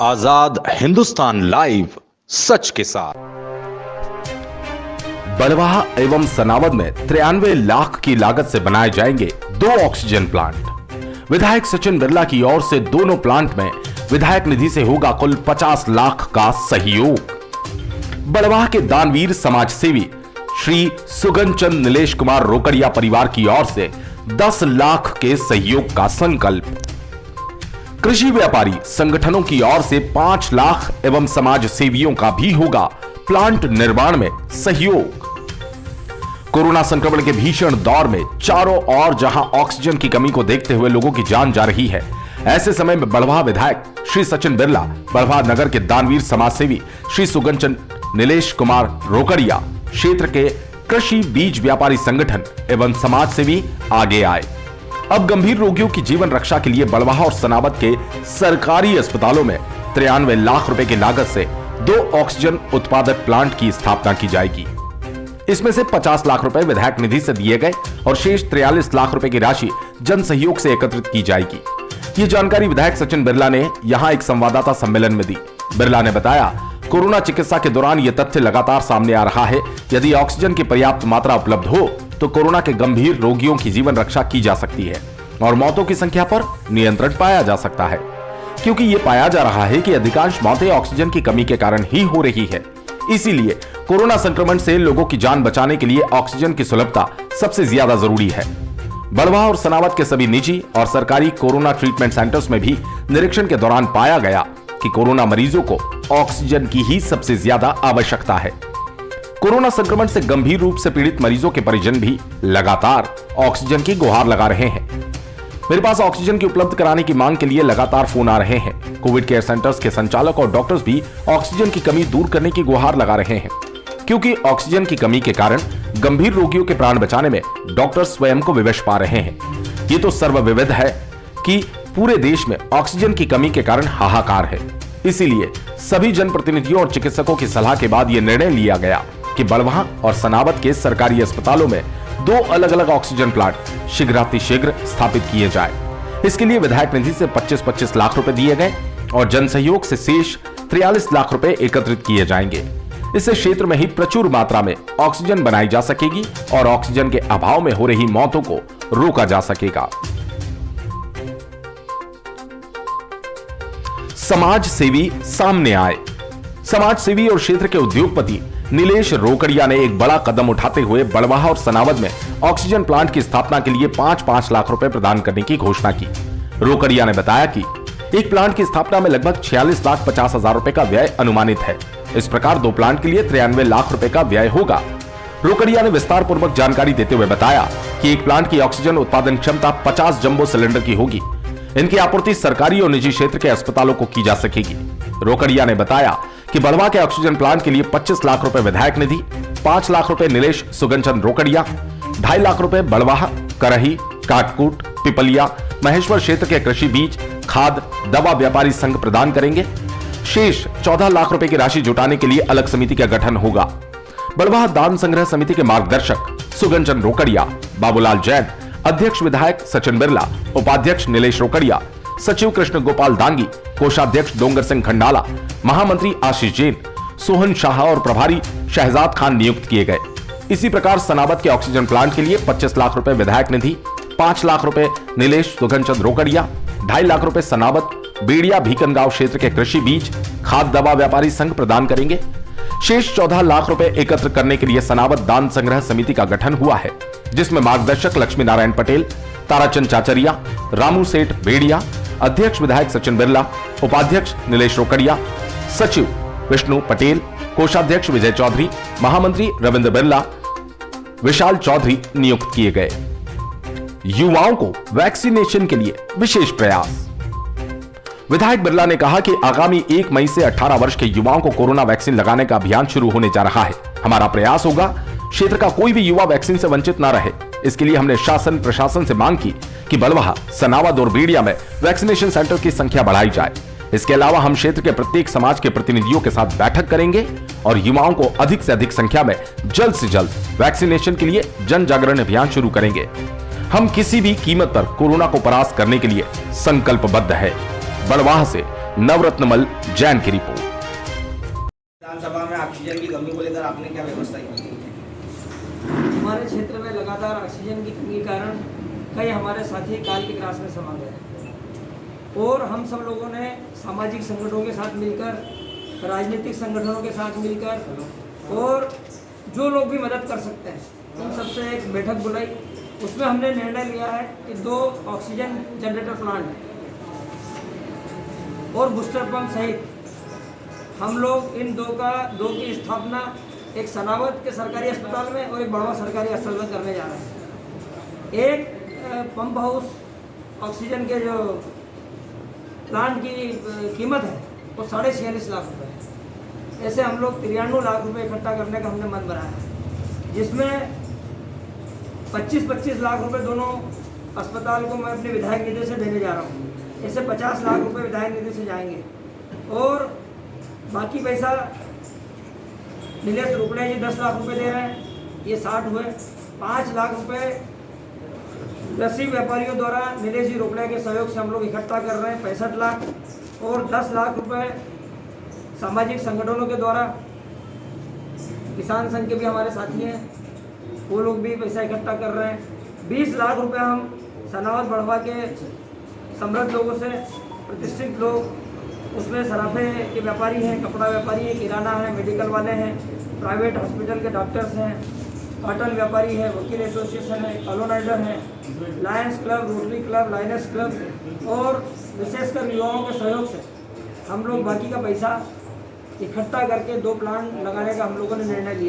आजाद Hindustan live, सच के साथ। बलवाहा एवं सनावद में 93 लाख की लागत से बनाए जाएंगे 2 ऑक्सीजन प्लांट। विधायक सचिन बिरला की ओर से दोनों प्लांट में विधायक निधि से होगा कुल 50 लाख का सहयोग। बलवाहा के दानवीर समाज सेवी श्री सुगनचंद नीलेश कुमार रोकड़िया परिवार की ओर से 10 लाख के सहयोग का संकल्प। कृषि व्यापारी संगठनों की ओर से 5 लाख एवं समाज सेवियों का भी होगा प्लांट निर्माण में सहयोग। कोरोना संक्रमण के भीषण दौर में चारों ओर जहां ऑक्सीजन की कमी को देखते हुए लोगों की जान जा रही है, ऐसे समय में बलवाहा विधायक श्री सचिन बिरला, बलवाहा नगर के दानवीर समाज सेवी श्री सुगनचंद नीलेश कुमार रोकड़िया, क्षेत्र के कृषि बीज व्यापारी संगठन एवं समाज सेवी आगे आए। अब गंभीर रोगियों की जीवन रक्षा के लिए बलवाहा और सनावद के सरकारी अस्पतालों में 93 लाख रुपए की लागत से 2 ऑक्सीजन उत्पादक प्लांट की स्थापना की जाएगी। इसमें से 50 लाख रुपए विधायक निधि से दिए गए और शेष 43 लाख रुपए की राशि जन सहयोग से एकत्रित की जाएगी। ये जानकारी विधायक सचिन बिरला ने यहां एक संवाददाता सम्मेलन में दी। बिरला ने बताया, कोरोना चिकित्सा के दौरान यह तथ्य लगातार सामने आ रहा है, यदि ऑक्सीजन की पर्याप्त मात्रा उपलब्ध हो तो कोरोना के गंभीर रोगियों की जीवन रक्षा की जा सकती है और मौतों की संख्या पर नियंत्रण पाया जा सकता है, क्योंकि यह पाया जा रहा है कि अधिकांश मौतें ऑक्सीजन की कमी के कारण ही हो रही है। इसीलिए कोरोना संक्रमण से लोगों की जान बचाने के लिए ऑक्सीजन की सुलभता सबसे ज्यादा जरूरी है। बलवाहा और सनावद के सभी निजी और सरकारी कोरोना ट्रीटमेंट सेंटर्स में भी निरीक्षण के दौरान पाया गया कि कोरोना मरीजों को ऑक्सीजन की ही सबसे ज्यादा आवश्यकता है। कोरोना संक्रमण से गंभीर रूप से पीड़ित मरीजों के परिजन भी लगातार ऑक्सीजन की गुहार लगा रहे हैं। मेरे पास ऑक्सीजन की उपलब्ध कराने की मांग के लिए लगातार फोन आ रहे हैं। कोविड केयर सेंटर्स के संचालक और डॉक्टर्स भी ऑक्सीजन की कमी दूर करने की गुहार लगा रहे हैं, क्योंकि ऑक्सीजन की कमी के कारण गंभीर रोगियों के प्राण बचाने में डॉक्टर स्वयं को विवश पा रहे हैं। ये तो सर्वविदित है कि पूरे देश में ऑक्सीजन की कमी के कारण हाहाकार है। इसीलिए सभी जनप्रतिनिधियों और चिकित्सकों की सलाह के बाद यह निर्णय लिया गया कि बलवाहा और सनावद के सरकारी अस्पतालों में 2 अलग अलग ऑक्सीजन प्लांट शीघ्रातिशीघ्र स्थापित किए जाए। इसके लिए विधायक निधि से 25-25 लाख रुपए दिए गए और जन सहयोग से शेष 43 लाख रुपए एकत्रित किए जाएंगे। इससे क्षेत्र में ही प्रचुर मात्रा में ऑक्सीजन बनाई जा सकेगी और ऑक्सीजन के अभाव में हो रही मौतों को रोका जा सकेगा। समाज सेवी सामने आए। समाज सेवी और क्षेत्र के उद्योगपति नीलेश रोकड़िया ने एक बड़ा कदम उठाते हुए बलवाहा और सनावद में ऑक्सीजन प्लांट की स्थापना के लिए 5-5 लाख रुपए प्रदान करने की घोषणा की। रोकड़िया ने बताया कि एक प्लांट की स्थापना में लगभग 46,50,000 रुपए का व्यय अनुमानित है। इस प्रकार 2 प्लांट के लिए 93 लाख रुपए का व्यय होगा। रोकड़िया ने विस्तार पूर्वक जानकारी देते हुए बताया कि एक प्लांट की ऑक्सीजन उत्पादन क्षमता 50 जंबो सिलेंडर की होगी। इनकी आपूर्ति सरकारी और निजी क्षेत्र के अस्पतालों को की जा सकेगी। रोकड़िया ने बताया कि बलवाहा के ऑक्सीजन प्लांट के लिए 25 लाख रुपए विधायक निधि, 5 लाख रुपए नीलेश सुगनचंद रोकड़िया, 2.5 लाख रुपए बलवाहा, करही, काटकूट, पिपलिया, महेश्वर क्षेत्र के कृषि बीज, खाद, दवा व्यापारी संघ प्रदान करेंगे। शेष 14 लाख रुपए की राशि जुटाने के लिए अलग समिति का गठन होगा। बलवाहा दान संग्रह समिति के मार्गदर्शक सुगनचंद रोकड़िया, बाबूलाल जैन, अध्यक्ष विधायक सचिन बिरला, उपाध्यक्ष नीलेश रोकड़िया, सचिव कृष्ण गोपाल दांगी, कोषाध्यक्ष डोंगर सिंह खंडाला, महामंत्री आशीष जैन, सोहन शाह और प्रभारी शहजाद खान नियुक्त किए गए। इसी प्रकार सनावद के ऑक्सीजन प्लांट के लिए 25 लाख रुपए विधायक निधि, 5 लाख रुपए नीलेश सुगनचंद रोकड़िया, 2.5 लाख रुपए सनावद बेड़िया भीकनगांव क्षेत्र के कृषि बीज, खाद, दवा व्यापारी संघ प्रदान करेंगे। शेष 14 लाख रुपए एकत्र करने के लिए सनावद दान संग्रह समिति का गठन हुआ है, जिसमें मार्गदर्शक लक्ष्मी नारायण पटेल, ताराचंद चाचरिया, रामू सेठ बेड़िया, अध्यक्ष विधायक सचिन बिरला, उपाध्यक्ष नीलेश रोकड़िया, सचिव विष्णु पटेल, कोषाध्यक्ष विजय चौधरी, महामंत्री रविंद्र बिरला, विशाल चौधरी नियुक्त किए गए। युवाओं को वैक्सीनेशन के लिए विशेष प्रयास। विधायक बिरला ने कहा कि आगामी 1 मई से 18 वर्ष के युवाओं को कोरोना वैक्सीन लगाने का अभियान शुरू होने जा रहा है। हमारा प्रयास होगा क्षेत्र का कोई भी युवा वैक्सीन से वंचित न रहे। इसके लिए हमने शासन प्रशासन से मांग की कि बलवाहा, सनावद और बेड़िया में वैक्सीनेशन सेंटर की संख्या बढ़ाई जाए। इसके अलावा हम क्षेत्र के प्रत्येक समाज के प्रतिनिधियों के साथ बैठक करेंगे और युवाओं को अधिक से अधिक संख्या में जल्द से जल्द वैक्सीनेशन के लिए जन जागरण अभियान शुरू करेंगे। हम किसी भी कीमत पर कोरोना को परास्त करने के लिए संकल्पबद्ध है। बलवाहा से नवरत्नमल जैन की रिपोर्ट। विधानसभा में ऑक्सीजन की कमी को लेकर आपने क्या व्यवस्था की है? हमारे क्षेत्र में लगातार ऑक्सीजन की कमी के कारण कई हमारे साथी काल के ग्रास में समा गए और हम सब लोगों ने सामाजिक संगठनों के साथ मिलकर, राजनीतिक संगठनों के साथ मिलकर और जो लोग भी मदद कर सकते हैं उन सबसे एक बैठक बुलाई। उसमें हमने निर्णय लिया है कि 2 ऑक्सीजन जनरेटर प्लांट और बूस्टर पंप सहित हम लोग इन दो की स्थापना एक सनावत के सरकारी अस्पताल में और एक बड़वा सरकारी अस्पताल में करने जा रहे हैं। एक पंप हाउस ऑक्सीजन के जो प्लांट की कीमत है वो 46.5 लाख रुपए है। ऐसे हम लोग 93 लाख रुपए इकट्ठा करने का हमने मन बनाया है, जिसमें 25-25 लाख रुपए दोनों अस्पताल को मैं अपने विधायक निधि से देने जा रहा हूँ। ऐसे 50 लाख रुपए विधायक निधि से जाएंगे और बाकी पैसा नीलेश रुपड़े जी 10 लाख रुपए दे रहे हैं, ये 60 हुए। 5 लाख रुपए कृषि व्यापारियों द्वारा नीलेश जी रुपड़े के सहयोग से हम लोग इकट्ठा कर रहे हैं, 65 लाख। और 10 लाख रुपए सामाजिक संगठनों के द्वारा, किसान संघ के भी हमारे साथी हैं, वो लोग भी पैसा इकट्ठा कर रहे हैं। 20 लाख रुपए हम सनावत बढ़वा के समृद्ध लोगों से, प्रतिष्ठित लोग, उसमें सराफे के व्यापारी हैं, कपड़ा व्यापारी हैं, किराना है, मेडिकल वाले हैं, प्राइवेट हॉस्पिटल के डॉक्टर्स हैं, कॉटन व्यापारी है, वकील एसोसिएशन है, कॉलोनाइजर है, Lions club, rotary club, lioness club और विशेषकर युवाओं के सहयोग से हम लोग बाकी का पैसा इकट्ठा करके 2 प्लांट लगाने का हम लोगों ने निर्णय लिया।